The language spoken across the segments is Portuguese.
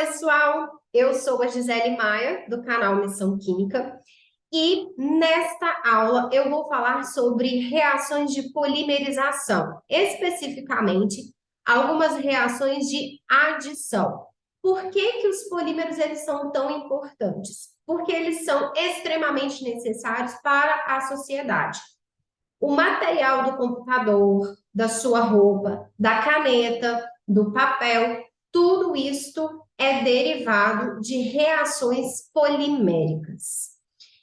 pessoal! Eu sou a Gisele Maia, do canal Missão Química, e nesta aula eu vou falar sobre reações de polimerização, especificamente algumas reações de adição. Por que que os polímeros eles são tão importantes? Porque eles são extremamente necessários para a sociedade. O material do computador, da sua roupa, da caneta, do papel, tudo isto é derivado de reações poliméricas.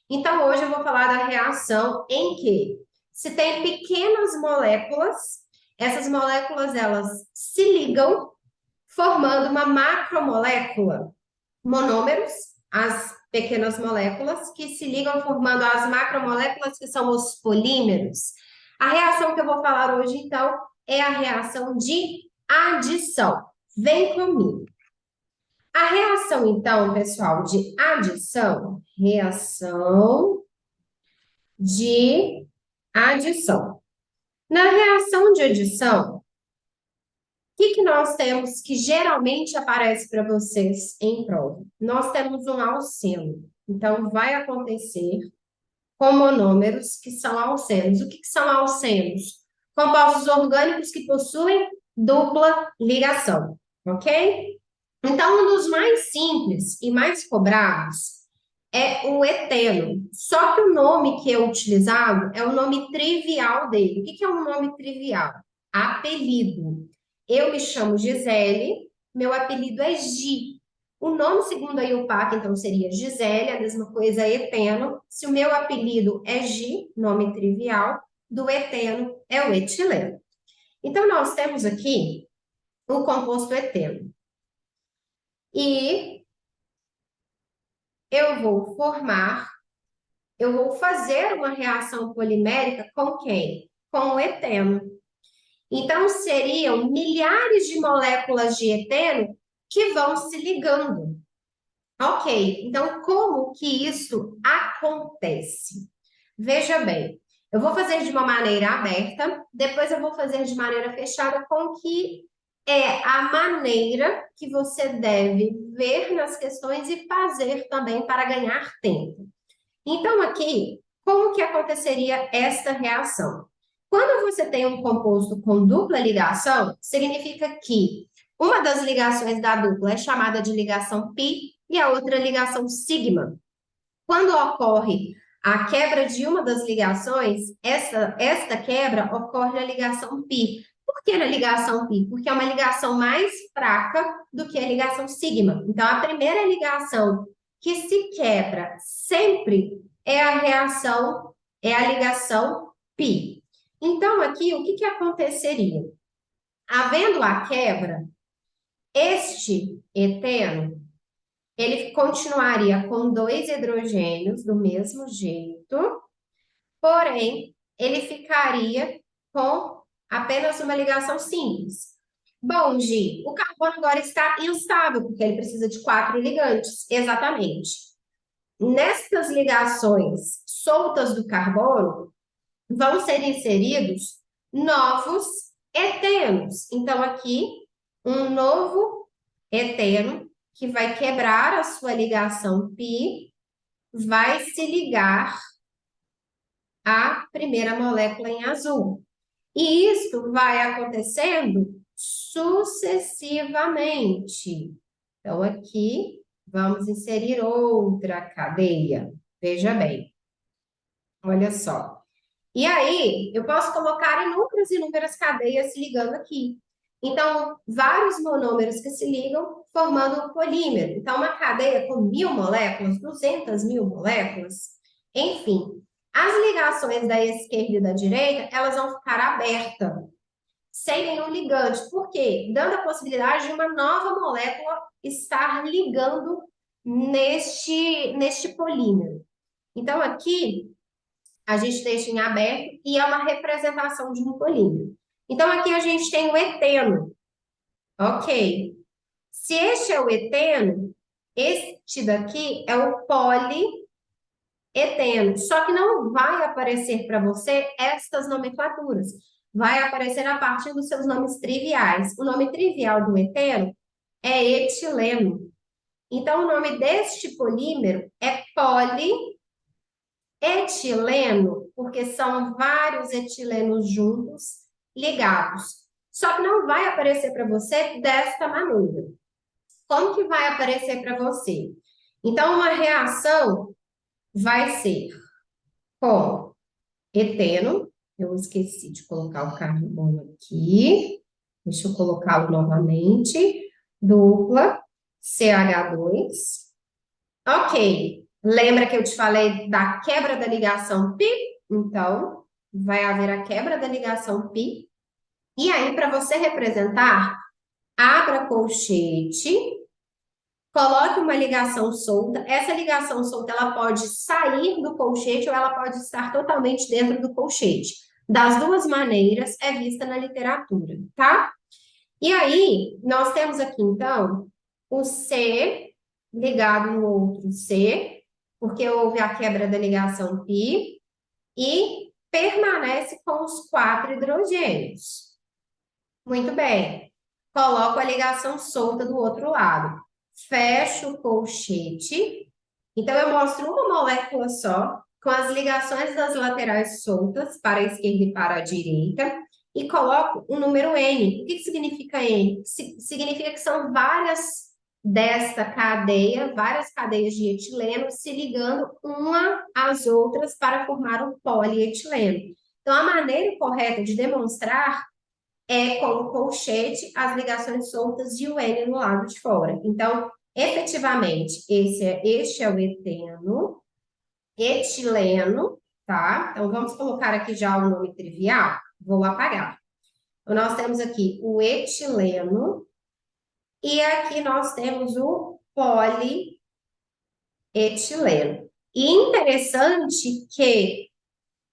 Então, hoje eu vou falar da reação em que se tem pequenas moléculas, essas moléculas elas se ligam formando uma macromolécula, monômeros, as pequenas moléculas que se ligam formando as macromoléculas que são os polímeros. A reação que eu vou falar hoje, então, é a reação de adição. Vem comigo. A reação, então, pessoal, de adição, reação de adição. Na reação de adição, o que nós temos que geralmente aparece para vocês em prova? Nós temos um alceno. Então, vai acontecer com monômeros que são alcenos. O que são alcenos? Compostos orgânicos que possuem dupla ligação, ok? Então, um dos mais simples e mais cobrados é o eteno. Só que o nome que é utilizado é o nome trivial dele. O que é um nome trivial? Apelido. Eu me chamo Gisele, meu apelido é Gi. O nome, segundo a IUPAC, então, seria Gisele, a mesma coisa, eteno. Se o meu apelido é Gi, nome trivial, do eteno é o etileno. Então, nós temos aqui o composto eteno. E eu vou fazer uma reação polimérica com quem? Com o eteno. Então, seriam milhares de moléculas de eteno que vão se ligando. Ok, então como que isso acontece? Veja bem, eu vou fazer de uma maneira aberta, depois eu vou fazer de maneira fechada com que é a maneira que você deve ver nas questões e fazer também para ganhar tempo. Então, aqui, como que aconteceria esta reação? Quando você tem um composto com dupla ligação, significa que uma das ligações da dupla é chamada de ligação π e a outra ligação sigma. Quando ocorre a quebra de uma das ligações, esta quebra ocorre na ligação π. Por que na ligação π? Porque é uma ligação mais fraca do que a ligação sigma. Então, a primeira ligação que se quebra sempre é a ligação π. Então, aqui, o que aconteceria? Havendo a quebra, este eteno, ele continuaria com 2 hidrogênios do mesmo jeito, porém, ele ficaria com apenas uma ligação simples. Bom, Gi, o carbono agora está instável, porque ele precisa de 4 ligantes. Exatamente. Nestas ligações soltas do carbono, vão ser inseridos novos etenos. Então, aqui, um novo eteno que vai quebrar a sua ligação π, vai se ligar à primeira molécula em azul. E isso vai acontecendo sucessivamente. Então, aqui, vamos inserir outra cadeia. Veja bem. Olha só. E aí, eu posso colocar inúmeras cadeias se ligando aqui. Então, vários monômeros que se ligam formando um polímero. Então, uma cadeia com 1000 moléculas, 200.000 moléculas, enfim. As ligações da esquerda e da direita, elas vão ficar abertas, sem nenhum ligante. Por quê? Dando a possibilidade de uma nova molécula estar ligando neste polímero. Então, aqui, a gente deixa em aberto e é uma representação de um polímero. Então, aqui a gente tem o eteno. Ok. Se este é o eteno, este daqui é o polieteno. Só que não vai aparecer para você estas nomenclaturas. Vai aparecer a partir dos seus nomes triviais. O nome trivial do eteno é etileno. Então, o nome deste polímero é polietileno, porque são vários etilenos juntos, ligados. Só que não vai aparecer para você desta maneira. Como que vai aparecer para você? Então, uma reação vai ser com eteno. Eu esqueci de colocar o carbono aqui. Deixa eu colocá-lo novamente. Dupla CH2. Ok. Lembra que eu te falei da quebra da ligação pi? Então, vai haver a quebra da ligação pi. E aí, para você representar, abra colchete, coloque uma ligação solta. Essa ligação solta, ela pode sair do colchete ou ela pode estar totalmente dentro do colchete. Das duas maneiras é vista na literatura, tá? E aí, nós temos aqui, então, o C ligado no outro C, porque houve a quebra da ligação π, e permanece com os 4 hidrogênios. Muito bem. Coloco a ligação solta do outro lado. Fecho o colchete. Então, eu mostro uma molécula só, com as ligações das laterais soltas, para a esquerda e para a direita, e coloco o número N. O que significa N? Significa que são várias desta cadeia, várias cadeias de etileno se ligando uma às outras para formar um polietileno. Então, a maneira correta de demonstrar é com o colchete, as ligações soltas e o N no lado de fora. Então, efetivamente, este é o eteno, etileno, tá? Então, vamos colocar aqui já o nome trivial. Vou apagar. Então, nós temos aqui o etileno e aqui nós temos o polietileno. E interessante que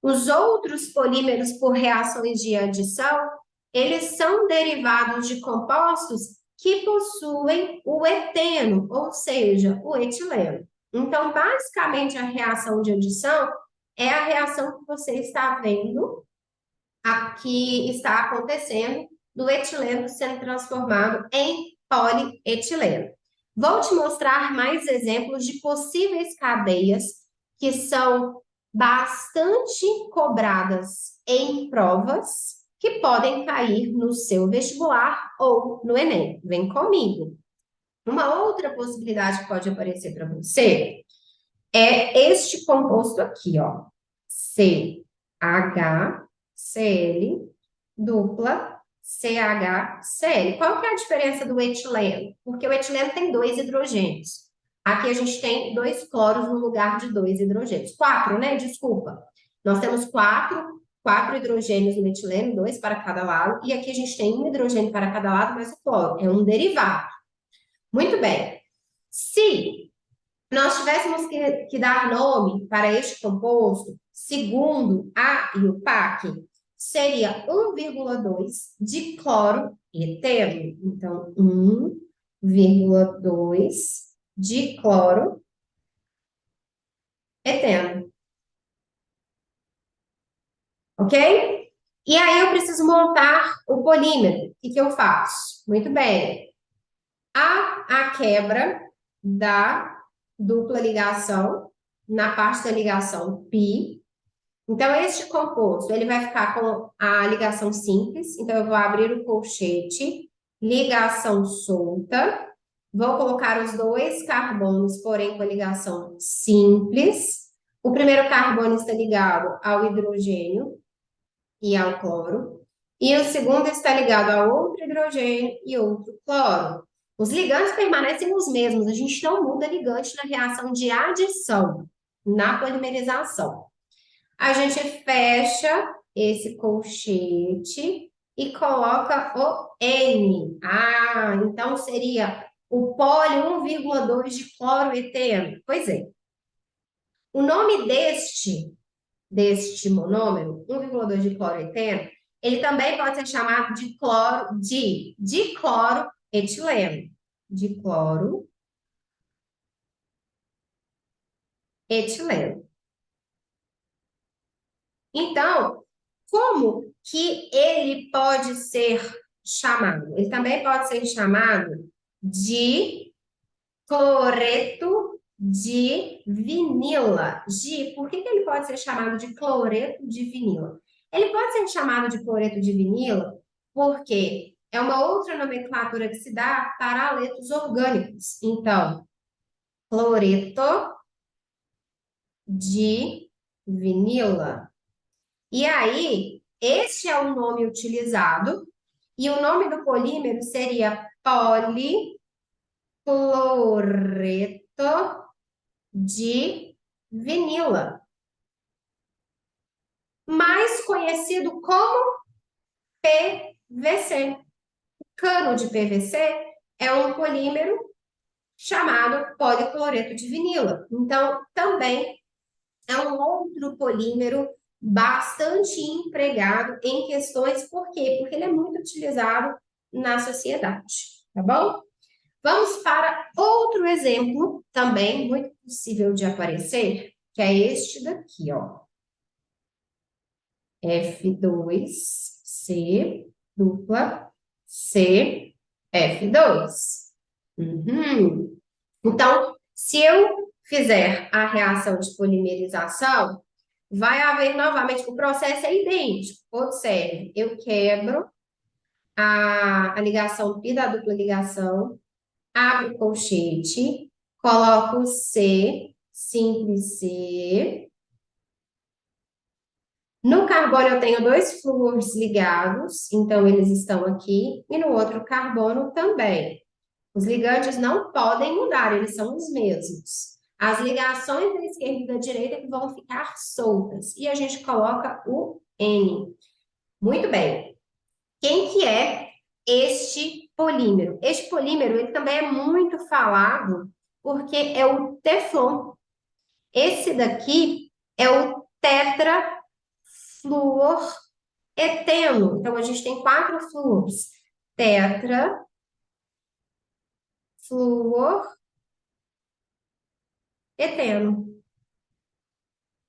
os outros polímeros por reações de adição, eles são derivados de compostos que possuem o eteno, ou seja, o etileno. Então, basicamente, a reação de adição é a reação que você está vendo aqui está acontecendo do etileno sendo transformado em polietileno. Vou te mostrar mais exemplos de possíveis cadeias que são bastante cobradas em provas que podem cair no seu vestibular ou no Enem. Vem comigo. Uma outra possibilidade que pode aparecer para você é este composto aqui, ó. CHCl dupla CHCl. Qual que é a diferença do etileno? Porque o etileno tem 2 hidrogênios. Aqui a gente tem 2 cloros no lugar de 2 hidrogênios. 4, né? Desculpa. Nós temos 4 hidrogênios no etileno, 2 para cada lado. E aqui a gente tem 1 hidrogênio para cada lado, mais o cloro. É um derivado. Muito bem. Se nós tivéssemos que dar nome para este composto, segundo a IUPAC, seria 1,2 de cloro eteno. Então, 1,2 de cloro eteno. Ok? E aí eu preciso montar o polímero. O que eu faço? Muito bem. Há a quebra da dupla ligação na parte da ligação π. Então, este composto, ele vai ficar com a ligação simples. Então, eu vou abrir o colchete, ligação solta. Vou colocar os 2 carbonos, porém com a ligação simples. O primeiro carbono está ligado ao hidrogênio e ao cloro. E o segundo está ligado a outro hidrogênio e outro cloro. Os ligantes permanecem os mesmos. A gente não muda ligante na reação de adição, na polimerização. A gente fecha esse colchete e coloca o N. Ah, então seria o poli 1,2 de cloroeteno. Pois é. O nome deste monômero, 1,2 de cloroeteno, ele também pode ser chamado de dicloroetileno. Dicloroetileno. Então, como que ele pode ser chamado? Ele também pode ser chamado de Cloreto de vinila. Por que que ele pode ser chamado de cloreto de vinila? Ele pode ser chamado de cloreto de vinila porque é uma outra nomenclatura que se dá para haletos orgânicos. Então, cloreto de vinila. E aí, este é o nome utilizado, e o nome do polímero seria policloreto de vinila, mais conhecido como PVC. O cano de PVC é um polímero chamado policloreto de vinila. Então, também é um outro polímero bastante empregado em questões, por quê? Porque ele é muito utilizado na sociedade, tá bom? Vamos para outro exemplo, também muito possível de aparecer, que é este daqui, ó. F2C dupla C F2. Então, se eu fizer a reação de polimerização, vai haver novamente, o processo é idêntico. Observe, eu quebro a ligação pi da dupla ligação, abro o colchete, coloco C, simples C. No carbono eu tenho dois flúors ligados, então eles estão aqui, e no outro carbono também. Os ligantes não podem mudar, eles são os mesmos. As ligações da esquerda e da direita que vão ficar soltas. E a gente coloca o N. Muito bem. Quem que é este polímero? Este polímero, ele também é muito falado porque é o Teflon. Esse daqui é o tetrafluoreteno. Então, a gente tem quatro flúors. Tetrafluoreteno.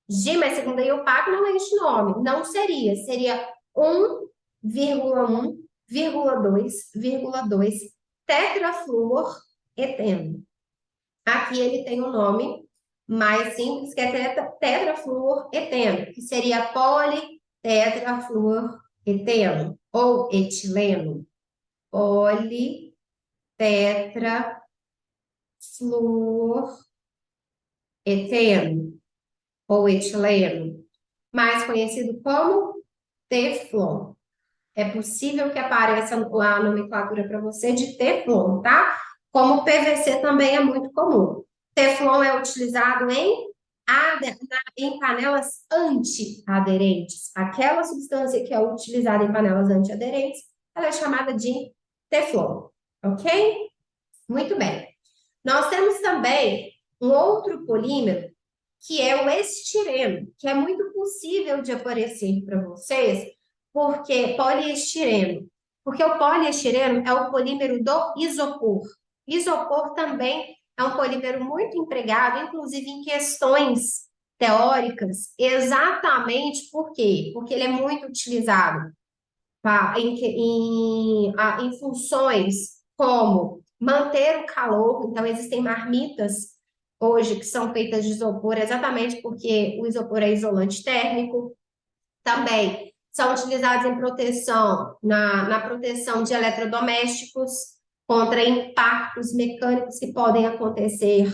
G, mas segundo a IUPAC não é este nome. Não seria. Seria 1,1,2,2 tetrafluoreteno. Aqui ele tem o nome mais simples, que é tetrafluoreteno, que seria politetrafluoreteno ou etileno. Politetrafluoreteno ou etileno, mais conhecido como Teflon. É possível que apareça a nomenclatura para você de Teflon, tá? Como PVC também é muito comum. Teflon é utilizado em panelas antiaderentes. Aquela substância que é utilizada em panelas antiaderentes, ela é chamada de Teflon, ok? Muito bem. Nós temos também um outro polímero que é o estireno, que é muito possível de aparecer para vocês, porque poliestireno. Porque o poliestireno é o polímero do isopor. Isopor também é um polímero muito empregado, inclusive em questões teóricas, exatamente por quê? Porque ele é muito utilizado em funções como manter o calor. Então, existem marmitas hoje que são feitas de isopor, exatamente porque o isopor é isolante térmico. Também são utilizados em proteção, na proteção de eletrodomésticos contra impactos mecânicos que podem acontecer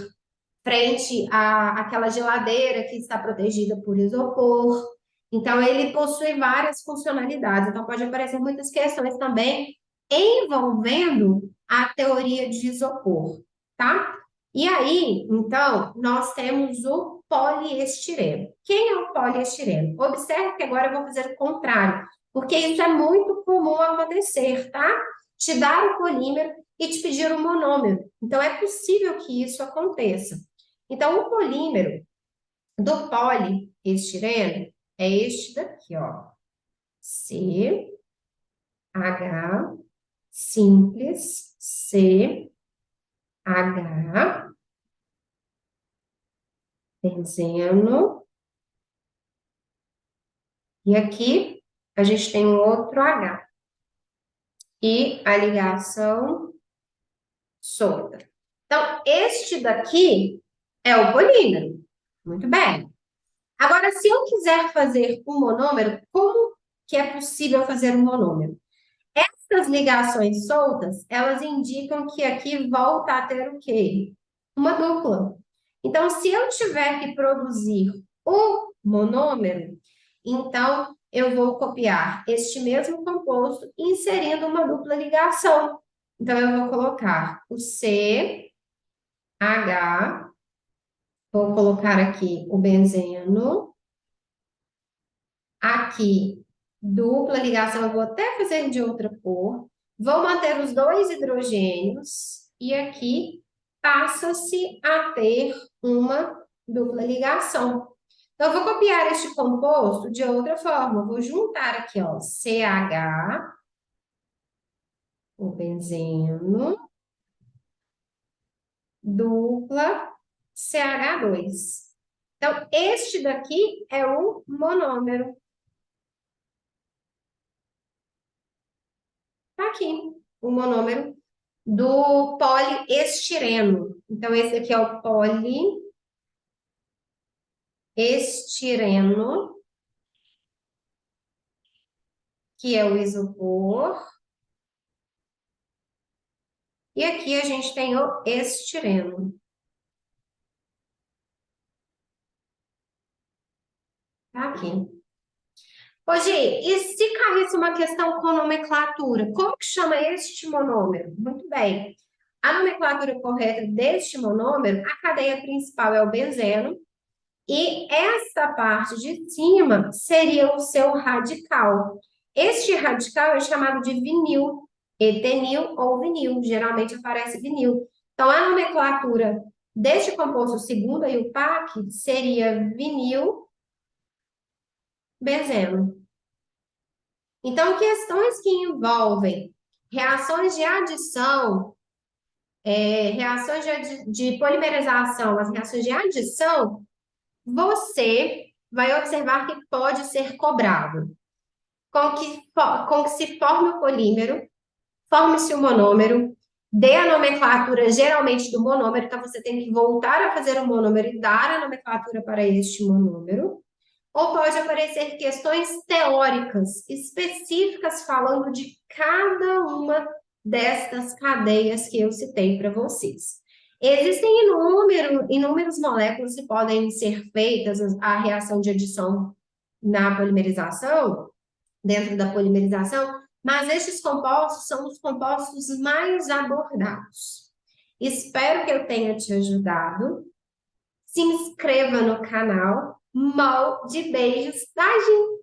frente àquela geladeira que está protegida por isopor. Então, ele possui várias funcionalidades. Então, pode aparecer muitas questões também envolvendo a teoria de isopor, tá? E aí, então, nós temos o poliestireno. Quem é o poliestireno? Observe que agora eu vou fazer o contrário, porque isso é muito comum acontecer, tá? Te dar o polímero e te pedir o monômero. Então, é possível que isso aconteça. Então, o polímero do poliestireno é este daqui, ó. CH, simples, CH, benzeno. E aqui a gente tem um outro H. E a ligação solta. Então, este daqui é o polímero. Muito bem. Agora, se eu quiser fazer um monômero, como que é possível fazer um monômero? Essas ligações soltas, elas indicam que aqui volta a ter o quê? Uma dupla. Então, se eu tiver que produzir um monômero, então eu vou copiar este mesmo composto inserindo uma dupla ligação. Então, eu vou colocar o CH, vou colocar aqui o benzeno, aqui dupla ligação, eu vou até fazer de outra cor, vou manter os dois hidrogênios e aqui passa-se a ter uma dupla ligação. Então, eu vou copiar este composto de outra forma, vou juntar aqui, ó, CH, o benzeno, dupla CH2. Então, este daqui é o monômero. Tá aqui, o monômero do poliestireno. Então, esse aqui é o poliestireno, que é o isopor. E aqui a gente tem o estireno. Tá aqui. Ô, Gi, e se caísse uma questão com nomenclatura, como que chama este monômero? Muito bem. A nomenclatura correta deste monômero, a cadeia principal é o benzeno, e essa parte de cima seria o seu radical. Este radical é chamado de vinil, etenil ou vinil, geralmente aparece vinil. Então, a nomenclatura deste composto segundo a IUPAC seria vinil benzeno. Então, questões que envolvem reações de adição, reações de polimerização, as reações de adição, você vai observar que pode ser cobrado. Com que se forme o polímero, forme-se o monômero, dê a nomenclatura geralmente do monômero, então você tem que voltar a fazer o monômero e dar a nomenclatura para este monômero. Ou pode aparecer questões teóricas específicas falando de cada uma destas cadeias que eu citei para vocês. Existem inúmeras moléculas que podem ser feitas a reação de adição na polimerização, dentro da polimerização, mas estes compostos são os compostos mais abordados. Espero que eu tenha te ajudado. Se inscreva no canal. Mal de beijos, tá, gente?